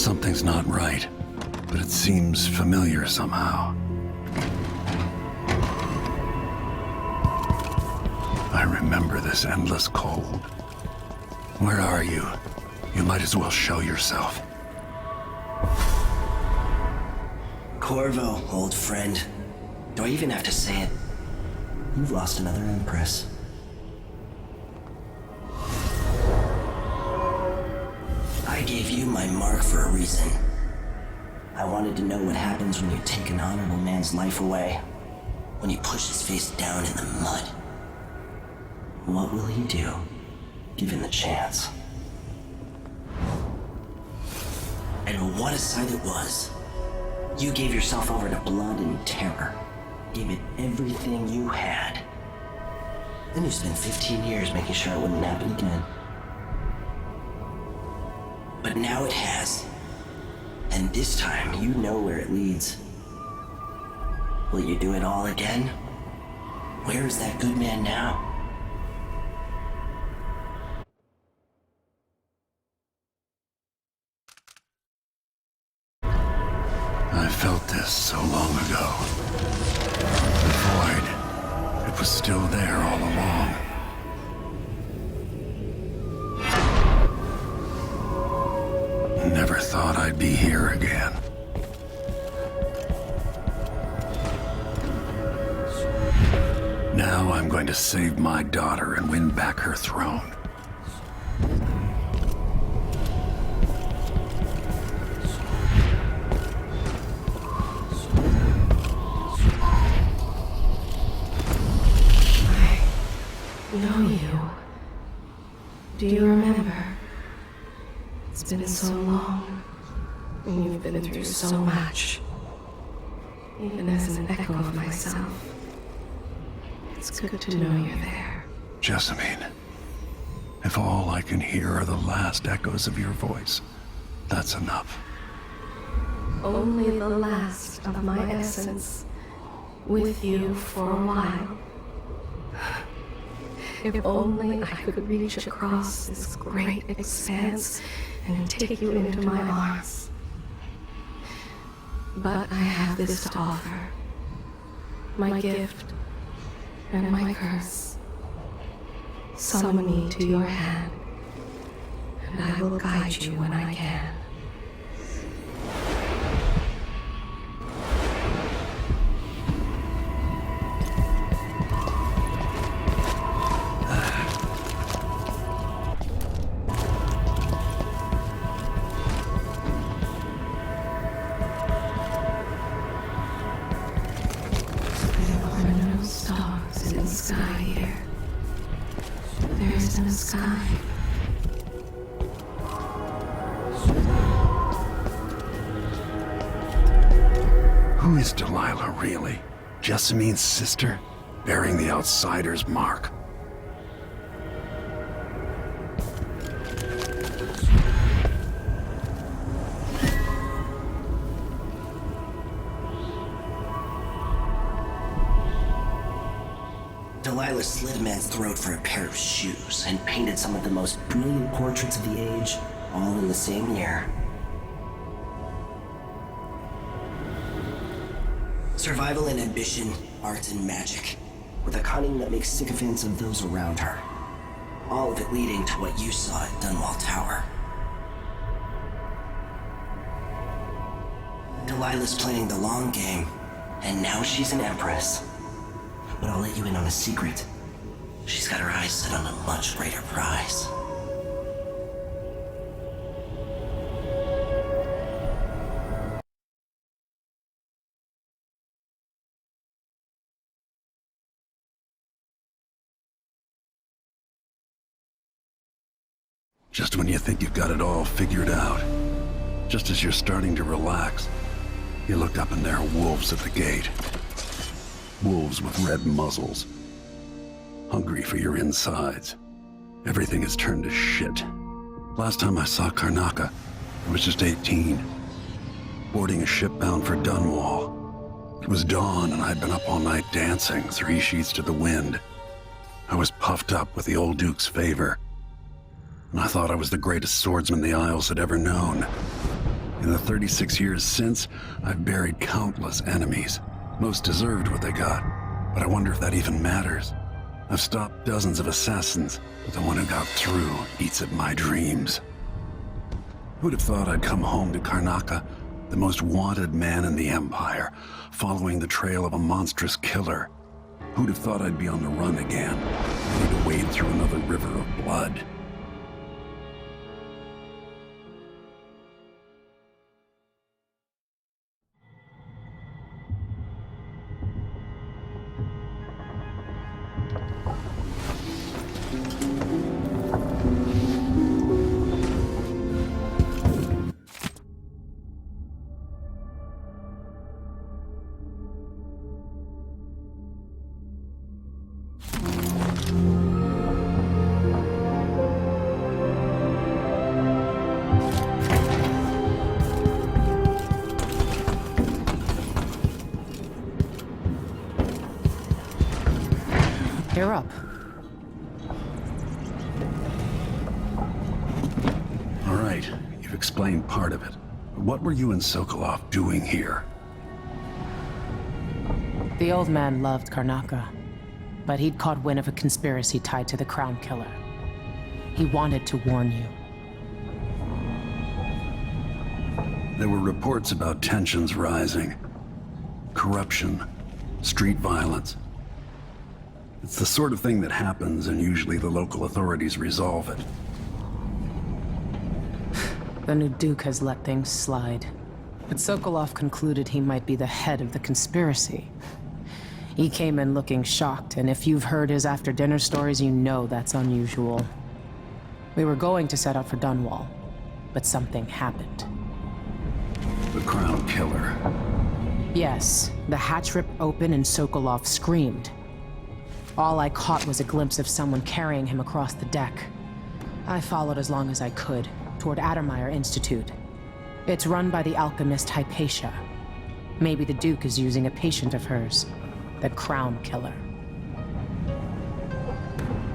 Something's not right, but it seems familiar somehow. I remember this endless cold. Where are you? You might as well show yourself. Corvo, old friend. Do I even have to say it? You've lost another Empress. I gave you my mark for a reason. I wanted to know what happens when you take an honorable man's life away. When you push his face down in the mud. What will he do, given the chance? And what a sight it was. You gave yourself over to blood and terror. Gave it everything you had. Then you spent 15 years making sure it wouldn't happen again. But now it has. And this time, you know where it leads. Will you do it all again? Where is that good man now? I felt this so long ago. The void. It was still there all along. Never thought I'd be here again. Now I'm going to save my daughter and win back her throne. Know you. Do you remember? It's been so long, and you've been through so much. Even as an echo of myself, it's good to know you're there. Jessamine, if all I can hear are the last echoes of your voice, that's enough. Only the last of my essence, with you for a while. If only I could reach across this great expanse and take you into my arms. But I have this to offer. My gift and my curse. Summon me to your hand, and I will guide you when I can. Who is Delilah, really? Jessamine's sister? Bearing the outsider's mark. Delilah slit a man's throat for a pair of shoes and painted some of the most brilliant portraits of the age, all in the same year. Survival and ambition, art and magic, with a cunning that makes sycophants of those around her. All of it leading to what you saw at Dunwall Tower. Delilah's playing the long game, and now she's an empress. But I'll let you in on a secret. She's got her eyes set on a much greater prize. Just when you think you've got it all figured out, just as you're starting to relax, you look up and there are wolves at the gate. Wolves with red muzzles. Hungry for your insides. Everything has turned to shit. Last time I saw Karnaka, I was just 18. Boarding a ship bound for Dunwall. It was dawn and I'd been up all night dancing, 3 sheets to the wind. I was puffed up with the old Duke's favor. And I thought I was the greatest swordsman the Isles had ever known. In the 36 years since, I've buried countless enemies. Most deserved what they got, but I wonder if that even matters. I've stopped dozens of assassins, but the one who got through eats at my dreams. Who'd have thought I'd come home to Karnaca, the most wanted man in the Empire, following the trail of a monstrous killer? Who'd have thought I'd be on the run again, ready to wade through another river of blood? You're up. All right, you've explained part of it. But what were you and Sokolov doing here? The old man loved Karnaca, but he'd caught wind of a conspiracy tied to the Crown Killer. He wanted to warn you. There were reports about tensions rising. Corruption, street violence. It's the sort of thing that happens, and usually the local authorities resolve it. The new Duke has let things slide. But Sokolov concluded he might be the head of the conspiracy. He came in looking shocked, and if you've heard his after-dinner stories, you know that's unusual. We were going to set out for Dunwall, but something happened. The Crown Killer. Yes, the hatch ripped open and Sokolov screamed. All I caught was a glimpse of someone carrying him across the deck. I followed as long as I could, toward Addermeyer Institute. It's run by the alchemist Hypatia. Maybe the Duke is using a patient of hers, the Crown Killer.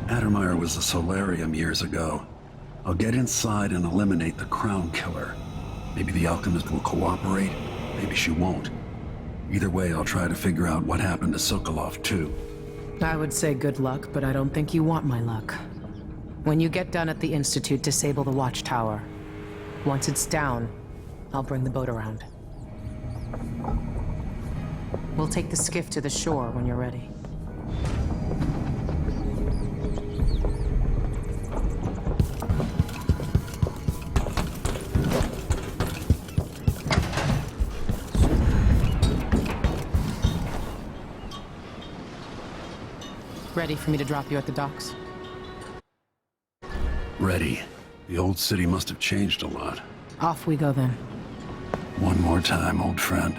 Addermeyer was a solarium years ago. I'll get inside and eliminate the Crown Killer. Maybe the alchemist will cooperate, maybe she won't. Either way, I'll try to figure out what happened to Sokolov too. I would say good luck, but I don't think you want my luck. When you get done at the Institute, disable the watchtower. Once it's down, I'll bring the boat around. We'll take the skiff to the shore when you're ready. Ready for me to drop you at the docks? Ready. The old city must have changed a lot. Off we go then. One more time, old friend.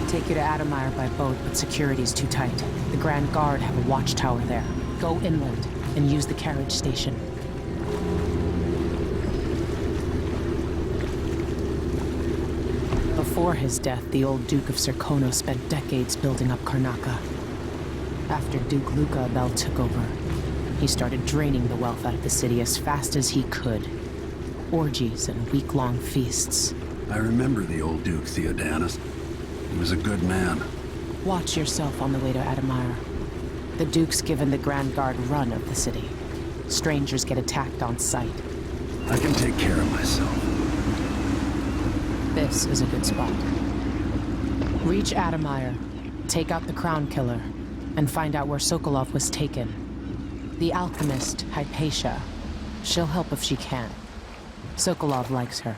Take you to Addermeyer by boat, but security's too tight. The Grand Guard have a watchtower there. Go inland and use the carriage station. Before his death, the old Duke of Serkono spent decades building up Karnaca. After Duke Luca Abel took over, he started draining the wealth out of the city as fast as he could. Orgies and week-long feasts. I remember the old Duke Theodanis. He was a good man. Watch yourself on the way to Addermeyer. The Duke's given the Grand Guard run of the city. Strangers get attacked on sight. I can take care of myself. This is a good spot. Reach Addermeyer, take out the Crown Killer, and find out where Sokolov was taken. The alchemist, Hypatia. She'll help if she can. Sokolov likes her.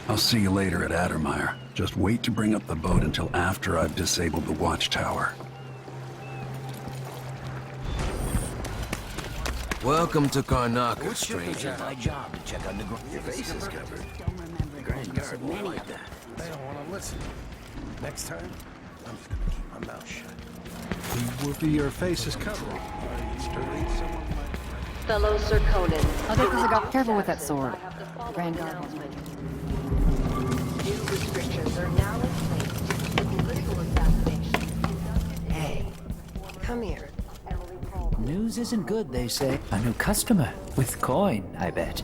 I'll see you later at Addermeyer. Just wait to bring up the boat until after I've disabled the watchtower. Welcome to Karnaka, stranger. My job to check on the Your face is covered. The Grand Guard won't like that. They don't want to listen. Next time, I'm just gonna keep my mouth shut. Whoopie, your face is covered. Fellow Sir Conan. Careful with that sword. Grand Guard. New restrictions are now in place to political assassination. Hey, come here. News isn't good, they say. A new customer with coin, I bet.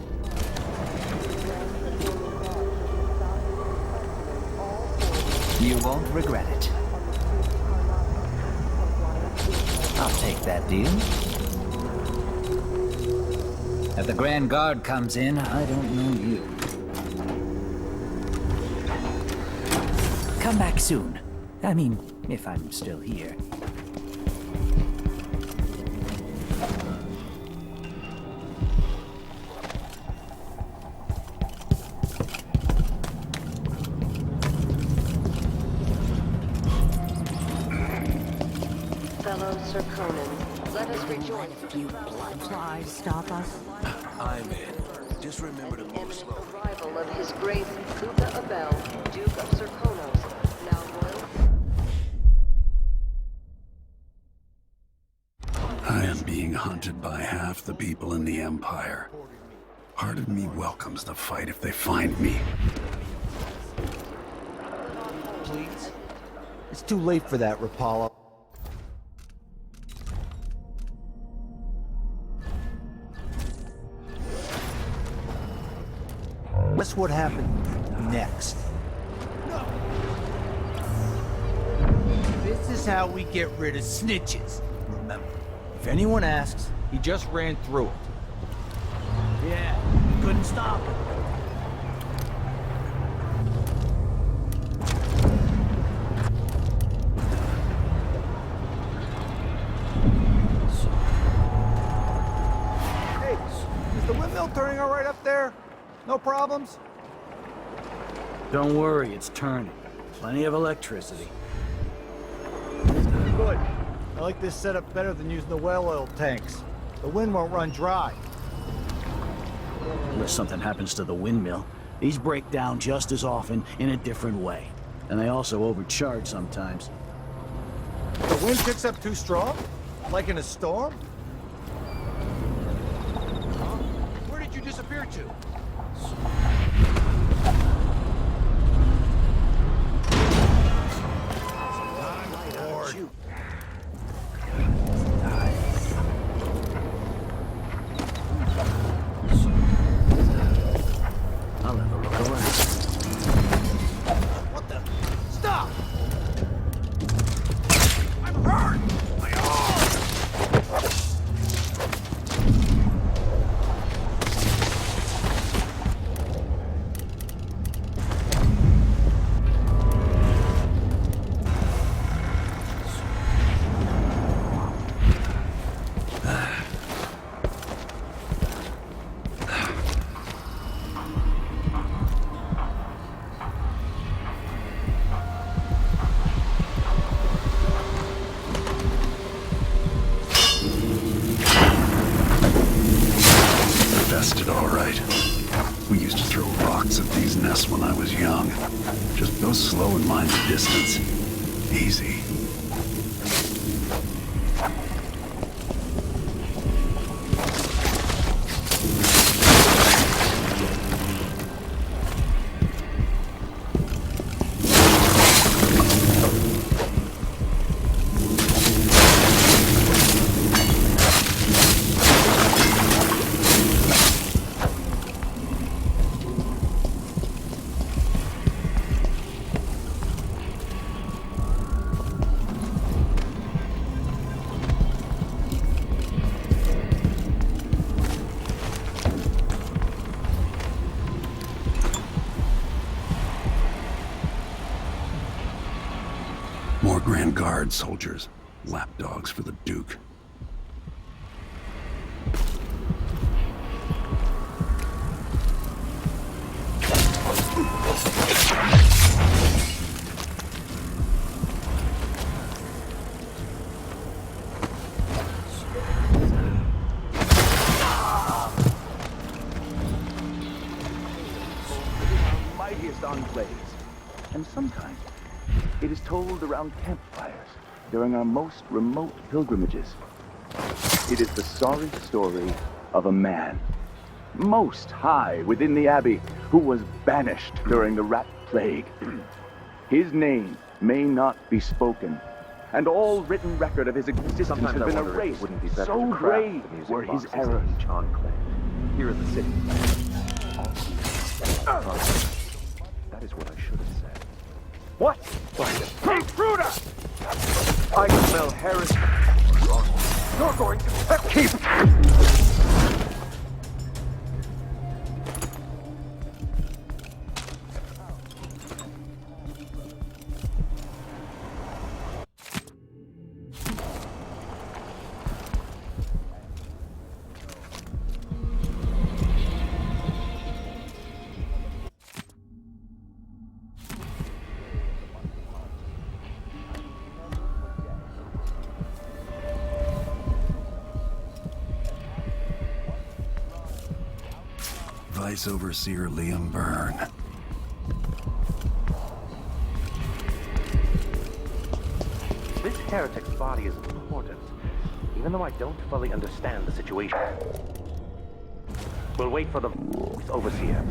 You won't regret it. I'll take that deal. If the Grand Guard comes in, I don't know you. Come back soon. I mean, if I'm still here. Fellow Sir Conan, let us rejoice. You blood flies stop us. I'm in. Just remember to move Imminent slowly. arrival of His Grace Kuka Abel, Duke of Serkonos, now royal. I am being hunted by half the people in the Empire. Part of me welcomes the fight if they find me. Please? It's too late for that, Rapallo. Guess what happened next? This is how we get rid of snitches. Remember, if anyone asks, he just ran through it. Yeah, couldn't stop him. Hey, is the windmill turning all right up there? No problems? Don't worry, it's turning. Plenty of electricity. Good. I like this setup better than using the well oil tanks. The wind won't run dry. Unless something happens to the windmill, these break down just as often in a different way. And they also overcharge sometimes. The wind picks up too strong? Like in a storm? Huh? Where did you disappear to? I'll have a look around. What the? Stop! I'm hurt! My arm! Invested all right. We used to throw rocks at these nests when I was young. Just go slow and mind the distance. Easy. More Grand Guard soldiers. Lapdogs for the Duke. and sometimes it is told around campfires during our most remote pilgrimages. It is the sorry story of a man, most high within the abbey, who was banished during the rat plague. His name may not be spoken, and all written record of his existence has been erased. So grave were his errors. Here in the city. That is what I should have said. What? Intruder! I smell heresy. You're going to keep. Vice Overseer Liam Byrne. This heretic's body is important, even though I don't fully understand the situation. We'll wait for the Overseer.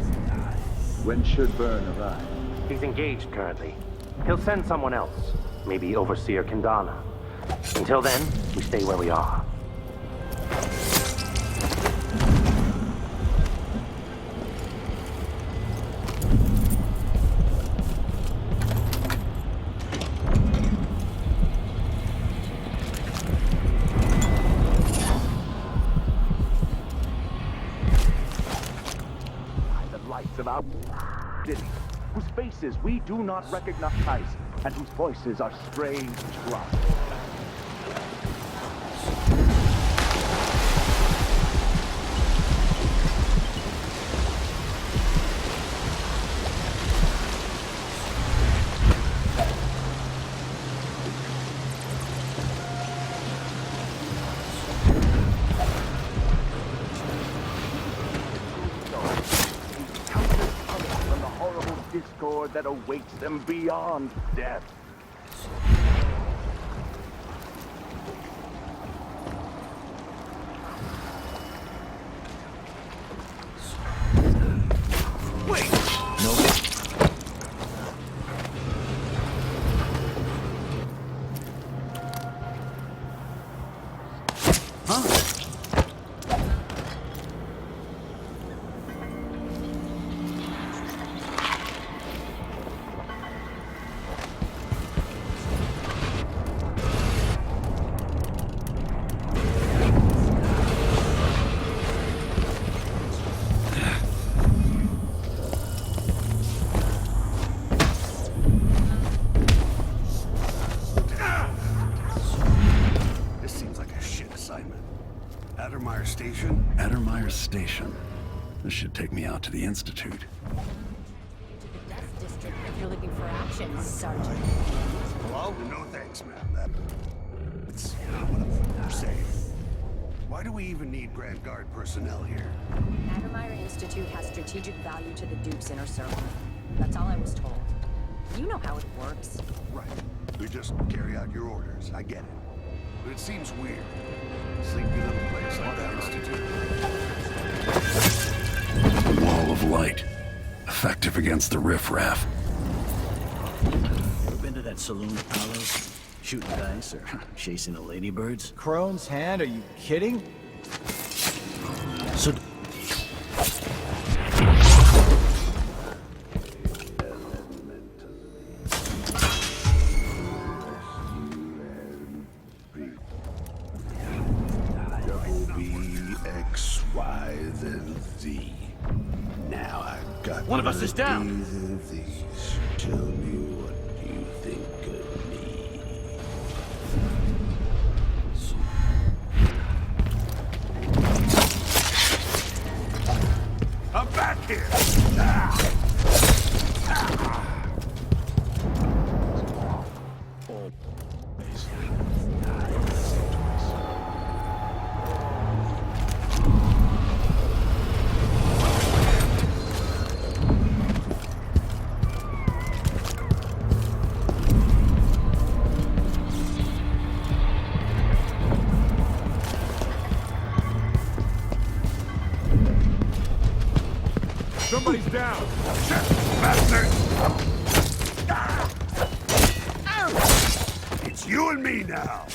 When should Byrne arrive? He's engaged currently. He'll send someone else, maybe Overseer Kendana. Until then, we stay where we are. Of our city, whose faces we do not recognize, and whose voices are strange to us. Discord that awaits them beyond death. Wait! No. Huh? Station. This should take me out to the Institute. To the Death District if you're looking for action, Sergeant. Hello? No thanks, ma'am. That's not what I'm saying. Why do we even need Grand Guard personnel here? Addermire Institute has strategic value to the Duke's inner circle. That's all I was told. You know how it works. Right. We just carry out your orders. I get it. But it seems weird. Sleepy little place like that Institute. Wall of light. Effective against the riffraff. Ever been to that saloon, Palos? Shooting dice or chasing the ladybirds? Crone's hand? Are you kidding? So... One of us is down. Tell me what you think of me. I'm back here. Somebody's down! Shit! Bastard! It's you and me now!